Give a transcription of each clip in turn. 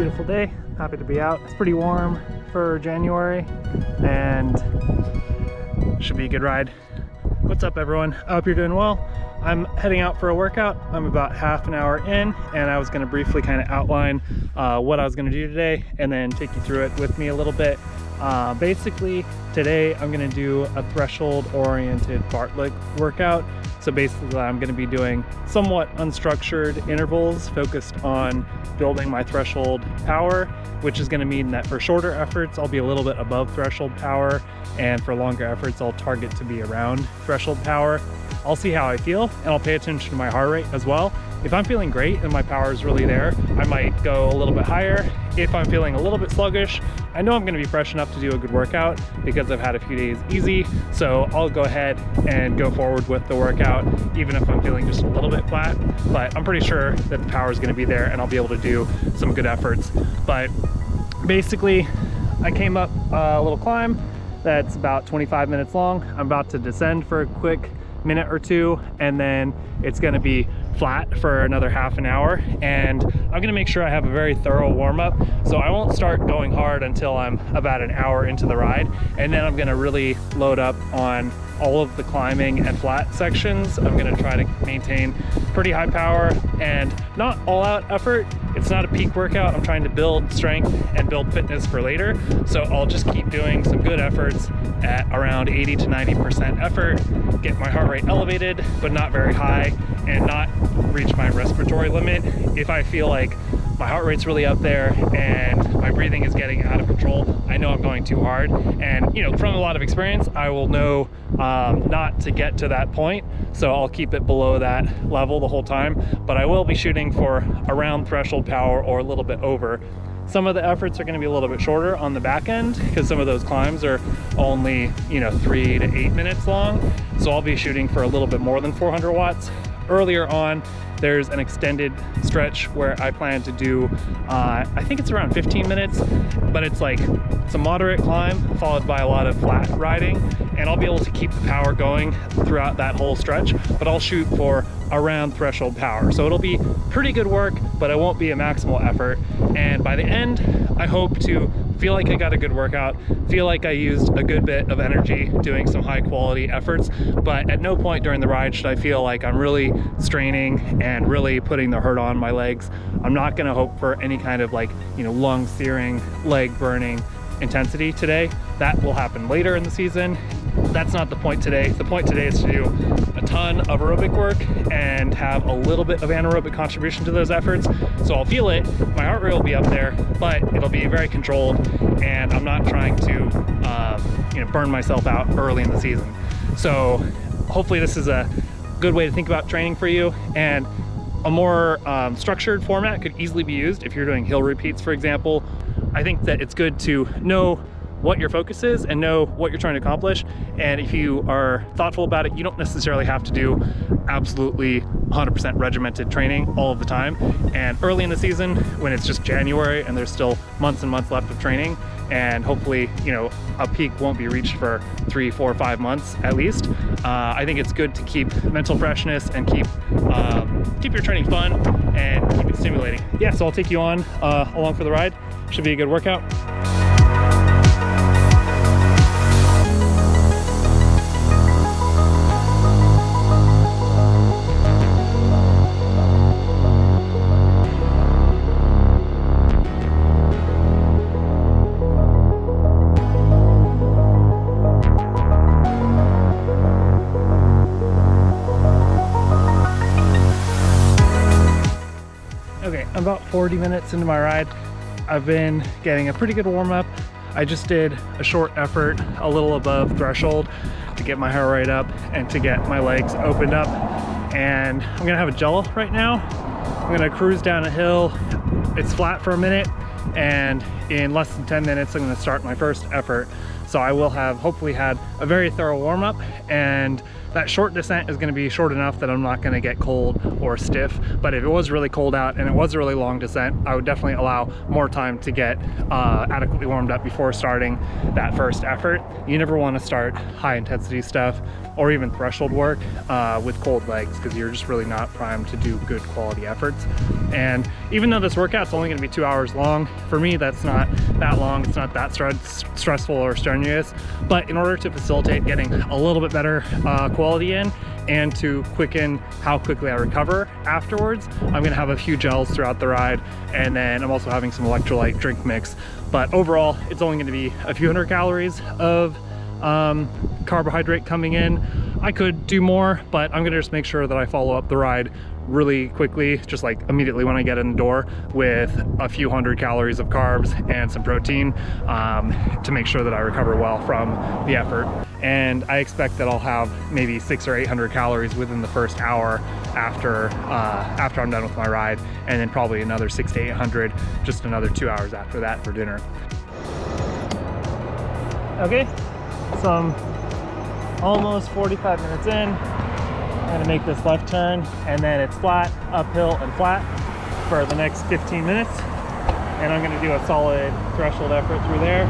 beautiful day. Happy to be out. It's pretty warm for January and should be a good ride. What's up, everyone? I hope you're doing well. I'm heading out for a workout. I'm about half an hour in, and I was going to briefly kind of outline what I was going to do today and then take you through it with me a little bit. Basically, today I'm going to do a threshold-oriented Fartlek workout. So basically, I'm going to be doing somewhat unstructured intervals focused on building my threshold power, which is going to mean that for shorter efforts, I'll be a little bit above threshold power, and for longer efforts, I'll target to be around threshold power. I'll see how I feel, and I'll pay attention to my heart rate as well. If I'm feeling great and my power is really there, I might go a little bit higher. If I'm feeling a little bit sluggish, I know I'm going to be fresh enough to do a good workout because I've had a few days easy, so I'll go ahead and go forward with the workout even if I'm feeling just a little bit flat. But I'm pretty sure that the power is going to be there and I'll be able to do some good efforts. But basically, I came up a little climb that's about 25 minutes long. I'm about to descend for a quick minute or two, and then it's going to be flat for another half an hour, and I'm going to make sure I have a very thorough warm-up, so I won't start going hard until I'm about an hour into the ride, and then I'm going to really load up on all of the climbing and flat sections. I'm going to try to maintain pretty high power and not all-out effort. It's not a peak workout. I'm trying to build strength and build fitness for later, so I'll just keep doing some good efforts at around 80 to 90% effort, get my heart rate elevated but not very high, and not reach my respiratory limit. If I feel like my heart rate's really up there and my breathing is getting out of control, I know I'm going too hard. And you know, from a lot of experience, I will know not to get to that point, so I'll keep it below that level the whole time. But I will be shooting for around threshold power or a little bit over. Some of the efforts are going to be a little bit shorter on the back end because some of those climbs are only, 3 to 8 minutes long, so I'll be shooting for a little bit more than 400 watts. Earlier on, there's an extended stretch where I plan to do, I think it's around 15 minutes, but it's a moderate climb followed by a lot of flat riding, and I'll be able to keep the power going throughout that whole stretch, but I'll shoot for around threshold power. So it'll be pretty good work, but it won't be a maximal effort. And by the end, I hope to feel like I got a good workout, feel like I used a good bit of energy doing some high quality efforts, but at no point during the ride should I feel like I'm really straining and really putting the hurt on my legs. I'm not gonna hope for any kind of lung searing, leg burning intensity today. That will happen later in the season. That's not the point today. The point today is to do a ton of aerobic work and have a little bit of anaerobic contribution to those efforts. So I'll feel it, my heart rate will be up there, but it'll be very controlled, and I'm not trying to burn myself out early in the season. So hopefully this is a good way to think about training for you, and a more structured format could easily be used if you're doing hill repeats, for example. I think that it's good to know what your focus is and know what you're trying to accomplish, and if you are thoughtful about it, you don't necessarily have to do absolutely 100% regimented training all of the time. And early in the season, when it's just January and there's still months and months left of training, and hopefully a peak won't be reached for 3, 4, 5 months at least, I think it's good to keep mental freshness and keep your training fun and keep it stimulating. Yeah, so I'll take you on along for the ride. Should be a good workout. Okay, I'm about 40 minutes into my ride. I've been getting a pretty good warm-up. I just did a short effort a little above threshold to get my heart rate up and to get my legs opened up. And I'm gonna have a gel right now. I'm gonna cruise down a hill. It's flat for a minute, and in less than 10 minutes, I'm gonna start my first effort. So I will have hopefully had a very thorough warm-up and that short descent is going to be short enough that I'm not going to get cold or stiff. But if it was really cold out and it was a really long descent, I would definitely allow more time to get adequately warmed up before starting that first effort. You never want to start high intensity stuff or even threshold work with cold legs, because you're just really not primed to do good quality efforts. And even though this workout's only going to be 2 hours long, for me that's not that long. It's not that stressful or strenuous, but in order to facilitate getting a little bit better quality in and to quicken how quickly I recover afterwards, I'm going to have a few gels throughout the ride, and then I'm also having some electrolyte drink mix. But overall, it's only going to be a few hundred calories of carbohydrate coming in. I could do more, but I'm gonna just make sure that I follow up the ride really quickly, just like immediately when I get in the door, with a few hundred calories of carbs and some protein to make sure that I recover well from the effort. And I expect that I'll have maybe 600 or 800 calories within the first hour after I'm done with my ride, and then probably another 600 to 800 just another 2 hours after that for dinner. Okay, so I'm almost 45 minutes in. I'm gonna make this left turn, and then it's flat, uphill, and flat for the next 15 minutes. And I'm gonna do a solid threshold effort through there.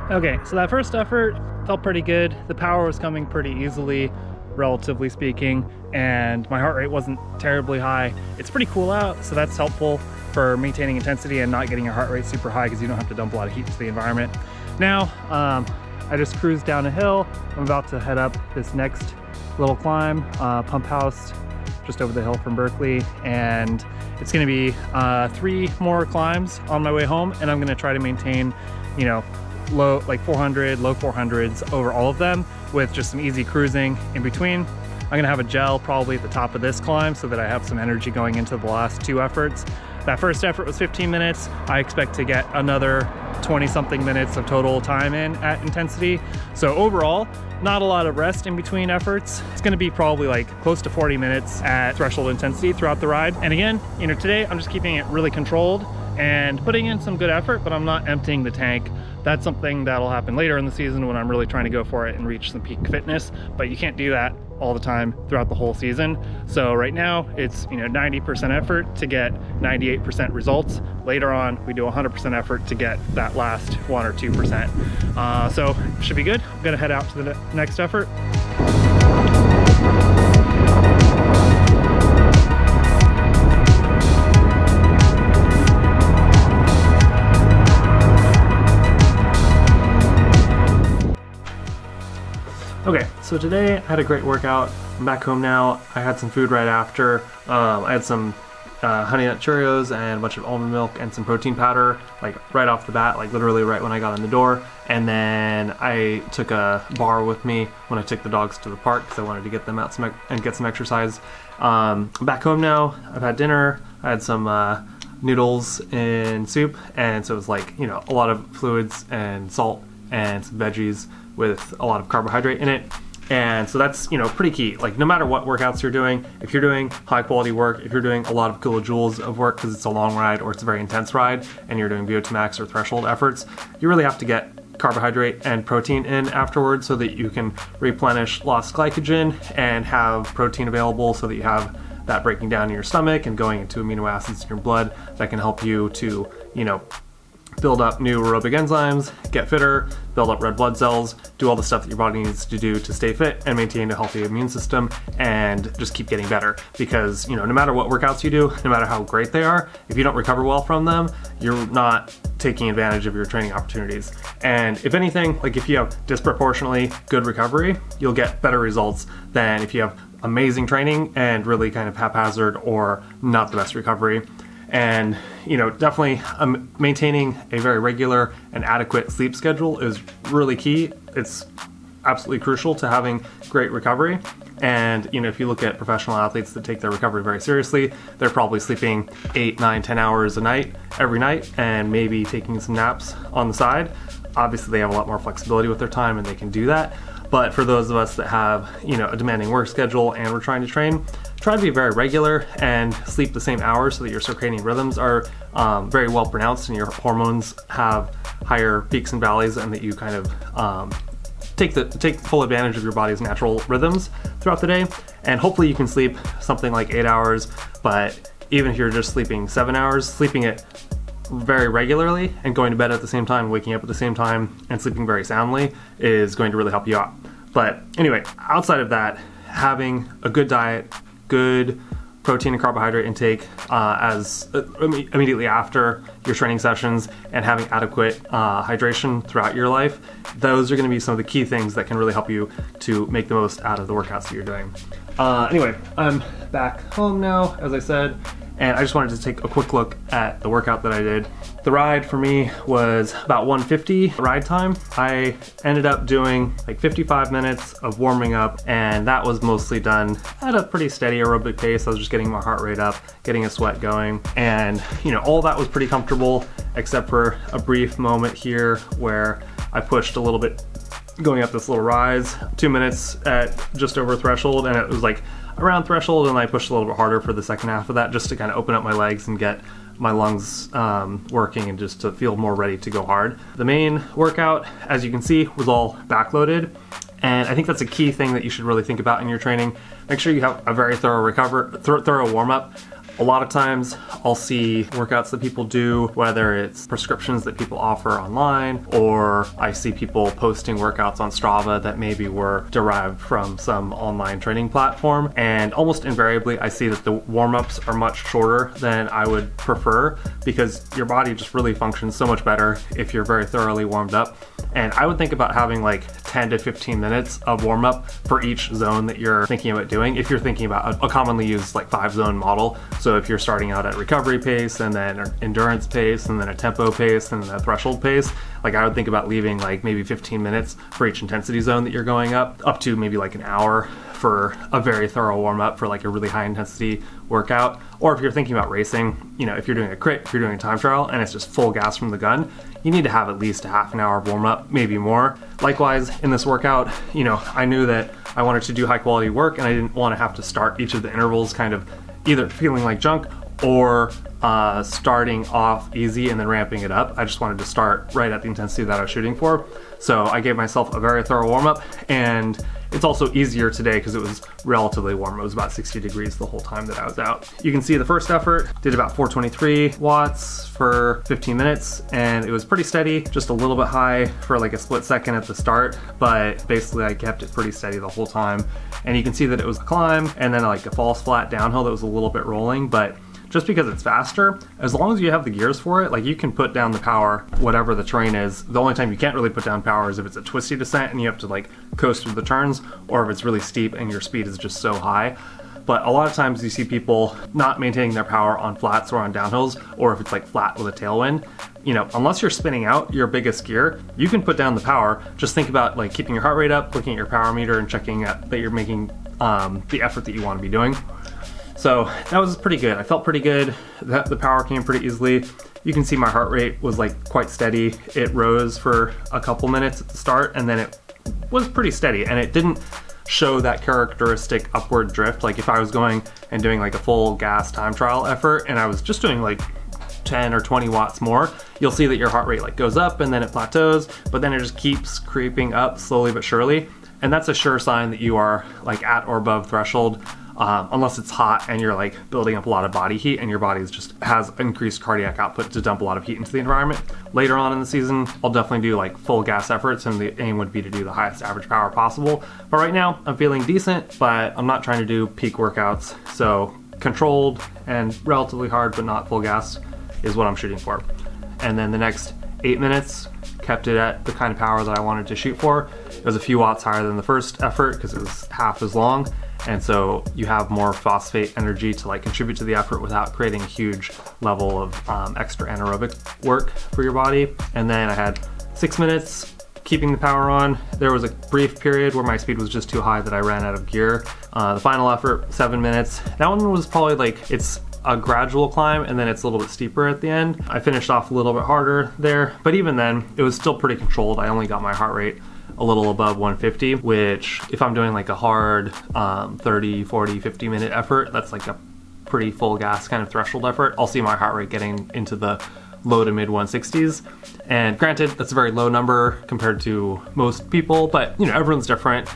Okay, so that first effort felt pretty good. The power was coming pretty easily, relatively speaking, and my heart rate wasn't terribly high. It's pretty cool out, so that's helpful for maintaining intensity and not getting your heart rate super high, because you don't have to dump a lot of heat into the environment. Now, I just cruised down a hill. I'm about to head up this next little climb, Pump House, just over the hill from Berkeley, and it's gonna be 3 more climbs on my way home, and I'm gonna try to maintain, you know, low 400, low 400s over all of them, with just some easy cruising in between. I'm gonna have a gel probably at the top of this climb so that I have some energy going into the last 2 efforts. That first effort was 15 minutes. I expect to get another 20 something minutes of total time in at intensity. So overall, not a lot of rest in between efforts. It's gonna be probably like close to 40 minutes at threshold intensity throughout the ride. And again, you know, today I'm just keeping it really controlled and putting in some good effort, but I'm not emptying the tank. That's something that'll happen later in the season when I'm really trying to go for it and reach some peak fitness, but you can't do that all the time throughout the whole season. So right now it's, you know, 90% effort to get 98% results. Later on, we do 100% effort to get that last 1 or 2%. So should be good. I'm gonna head out to the next effort. Okay, so today I had a great workout. I'm back home now. I had some food right after. I had some Honey Nut Cheerios and a bunch of almond milk and some protein powder, like right off the bat, like literally right when I got in the door. And then I took a bar with me when I took the dogs to the park because I wanted to get them out and get some exercise. I'm back home now. I've had dinner. I had some noodles and soup, and so it was like, you know, a lot of fluids and salt and some veggies with a lot of carbohydrate in it. And so that's, you know, pretty key. Like no matter what workouts you're doing, if you're doing high quality work, if you're doing a lot of kilojoules of work because it's a long ride or it's a very intense ride and you're doing VO2 max or threshold efforts, you really have to get carbohydrate and protein in afterwards so that you can replenish lost glycogen and have protein available so that you have that breaking down in your stomach and going into amino acids in your blood that can help you to, you know, build up new aerobic enzymes, get fitter, build up red blood cells, do all the stuff that your body needs to do to stay fit and maintain a healthy immune system, and just keep getting better. Because, you know, no matter what workouts you do, no matter how great they are, if you don't recover well from them, you're not taking advantage of your training opportunities. And if anything, like if you have disproportionately good recovery, you'll get better results than if you have amazing training and really kind of haphazard or not the best recovery. And, you know, definitely maintaining a very regular and adequate sleep schedule is really key. It's absolutely crucial to having great recovery. And, you know, if you look at professional athletes that take their recovery very seriously, they're probably sleeping 8, 9, 10 hours a night, every night, and maybe taking some naps on the side. Obviously, they have a lot more flexibility with their time and they can do that. But for those of us that have, you know, a demanding work schedule and we're trying to train, try to be very regular and sleep the same hours so that your circadian rhythms are very well pronounced and your hormones have higher peaks and valleys, and that you kind of take full advantage of your body's natural rhythms throughout the day. And hopefully you can sleep something like 8 hours, but even if you're just sleeping 7 hours, sleeping it very regularly and going to bed at the same time, waking up at the same time, and sleeping very soundly is going to really help you out. But anyway, outside of that, having a good diet, good protein and carbohydrate intake immediately after your training sessions, and having adequate hydration throughout your life, those are going to be some of the key things that can really help you to make the most out of the workouts that you're doing. Anyway, I'm back home now, as I said, and I just wanted to take a quick look at the workout that I did. The ride for me was about 150 ride time. I ended up doing like 55 minutes of warming up, and that was mostly done at a pretty steady aerobic pace. I was just getting my heart rate up, getting a sweat going, and you know, all that was pretty comfortable except for a brief moment here where I pushed a little bit going up this little rise, 2 minutes at just over threshold, and it was like around threshold, and I pushed a little bit harder for the second half of that just to kind of open up my legs and get my lungs working and just to feel more ready to go hard. The main workout, as you can see, was all backloaded, and I think that's a key thing that you should really think about in your training. Make sure you have a very thorough warm-up. A lot of times I'll see workouts that people do, whether it's prescriptions that people offer online, or I see people posting workouts on Strava that maybe were derived from some online training platform, and almost invariably I see that the warm-ups are much shorter than I would prefer, because your body just really functions so much better if you're very thoroughly warmed up. And I would think about having like 10 to 15 minutes of warm-up for each zone that you're thinking about doing, if you're thinking about a commonly used like 5-zone model. So if you're starting out at recovery pace, and then an endurance pace, and then a tempo pace, and then a threshold pace, like I would think about leaving like maybe 15 minutes for each intensity zone that you're going up to maybe like an hour for a very thorough warm-up for like a really high intensity workout. Or if you're thinking about racing, you know, if you're doing a crit, if you're doing a time trial and it's just full gas from the gun, you need to have at least a half an hour of warm-up, maybe more. Likewise, in this workout, you know, I knew that I wanted to do high quality work, and I didn't want to have to start each of the intervals kind of either feeling like junk or starting off easy and then ramping it up. I just wanted to start right at the intensity that I was shooting for. So I gave myself a very thorough warm-up, and it's also easier today because it was relatively warm. It was about 60 degrees the whole time that I was out. You can see the first effort did about 423 watts for 15 minutes, and it was pretty steady, just a little bit high for like a split second at the start, but basically I kept it pretty steady the whole time. And you can see that it was a climb and then like a false flat downhill that was a little bit rolling, but just because it's faster, as long as you have the gears for it, like you can put down the power, whatever the terrain is. The only time you can't really put down power is if it's a twisty descent and you have to like coast through the turns, or if it's really steep and your speed is just so high. But a lot of times you see people not maintaining their power on flats or on downhills, or if it's like flat with a tailwind. You know, unless you're spinning out your biggest gear, you can put down the power. Just think about like keeping your heart rate up, looking at your power meter, and checking that you're making the effort that you want to be doing. So that was pretty good. I felt pretty good. The power came pretty easily. You can see my heart rate was like quite steady. It rose for a couple minutes at the start, and then it was pretty steady, and it didn't show that characteristic upward drift. Like if I was going and doing like a full gas time trial effort and I was just doing like 10 or 20 watts more, you'll see that your heart rate like goes up and then it plateaus, but then it just keeps creeping up slowly but surely. And that's a sure sign that you are like at or above threshold. unless it's hot and you're like building up a lot of body heat and your body just has increased cardiac output to dump a lot of heat into the environment. Later on in the season, I'll definitely do like full gas efforts, and the aim would be to do the highest average power possible. But right now I'm feeling decent, but I'm not trying to do peak workouts. So controlled and relatively hard, but not full gas is what I'm shooting for. And then the next 8 minutes, kept it at the kind of power that I wanted to shoot for. It was a few watts higher than the first effort because it was half as long. And so you have more phosphate energy to like contribute to the effort without creating a huge level of extra anaerobic work for your body. And then I had 6 minutes keeping the power on. There was a brief period where my speed was just too high that I ran out of gear. The final effort, 7 minutes. That one was probably like, it's a gradual climb and then it's a little bit steeper at the end. I finished off a little bit harder there, but even then it was still pretty controlled. I only got my heart rate a little above 150, which if I'm doing like a hard 30, 40, 50 minute effort, that's like a pretty full gas kind of threshold effort. I'll see my heart rate getting into the low to mid 160s. And granted, that's a very low number compared to most people, but you know, everyone's different.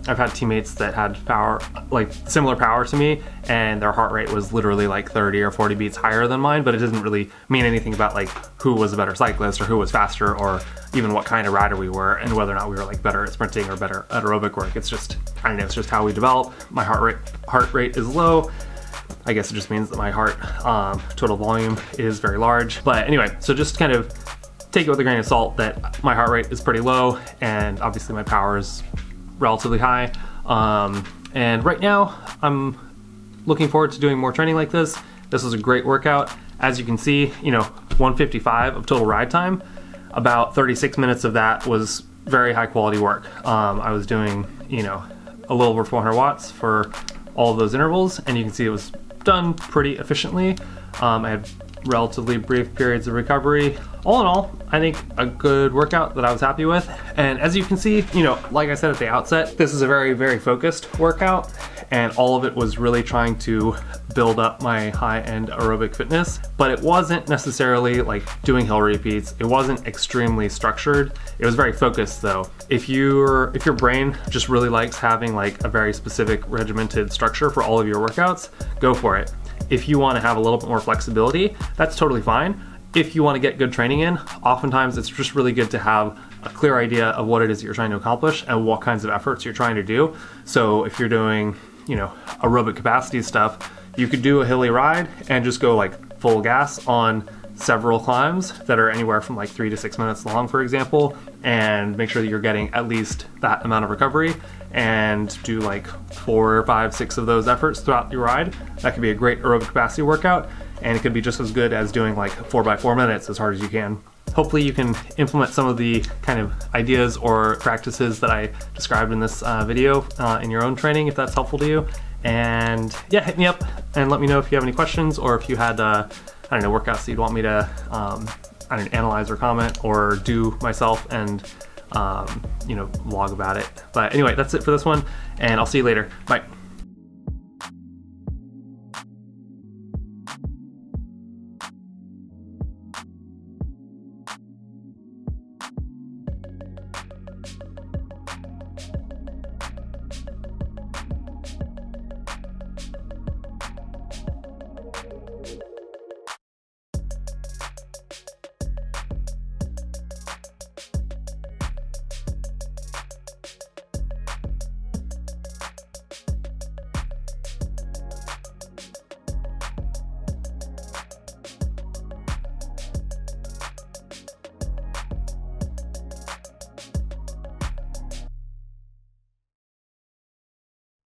I've had teammates that had power, like similar power to me, and their heart rate was literally like 30 or 40 beats higher than mine, but it doesn't really mean anything about like who was a better cyclist or who was faster or even what kind of rider we were and whether or not we were like better at sprinting or better at aerobic work. It's just, I don't know, it's just how we develop. My heart rate is low. I guess it just means that my heart total volume is very large. But anyway, so just kind of take it with a grain of salt that my heart rate is pretty low and obviously my power is relatively high. And right now I'm looking forward to doing more training like this. This was a great workout. As you can see, you know, 155 of total ride time. About 36 minutes of that was very high quality work. I was doing, you know, a little over 400 watts for all of those intervals, and you can see it was done pretty efficiently. I had relatively brief periods of recovery. All in all, I think a good workout that I was happy with. And as you can see, you know, like I said at the outset, this is a very, very focused workout, and all of it was really trying to build up my high-end aerobic fitness, but it wasn't necessarily like doing hill repeats. It wasn't extremely structured. It was very focused though. If your brain just really likes having like a very specific regimented structure for all of your workouts, go for it. If you want to have a little bit more flexibility, that's totally fine. If you want to get good training in, oftentimes it's just really good to have a clear idea of what it is that you're trying to accomplish and what kinds of efforts you're trying to do. So if you're doing, you know, aerobic capacity stuff, you could do a hilly ride and just go like full gas on several climbs that are anywhere from like 3 to 6 minutes long, for example, and make sure that you're getting at least that amount of recovery and do like 4, 5, 6 of those efforts throughout your ride. That could be a great aerobic capacity workout, and it could be just as good as doing like 4 by 4 minutes as hard as you can. Hopefully you can implement some of the kind of ideas or practices that I described in this video in your own training, if that's helpful to you. And yeah, hit me up and let me know if you have any questions, or if you had I don't know, workouts that you'd want me to I don't know, analyze or comment or do myself and you know, vlog about it. But anyway, that's it for this one, and I'll see you later. Bye.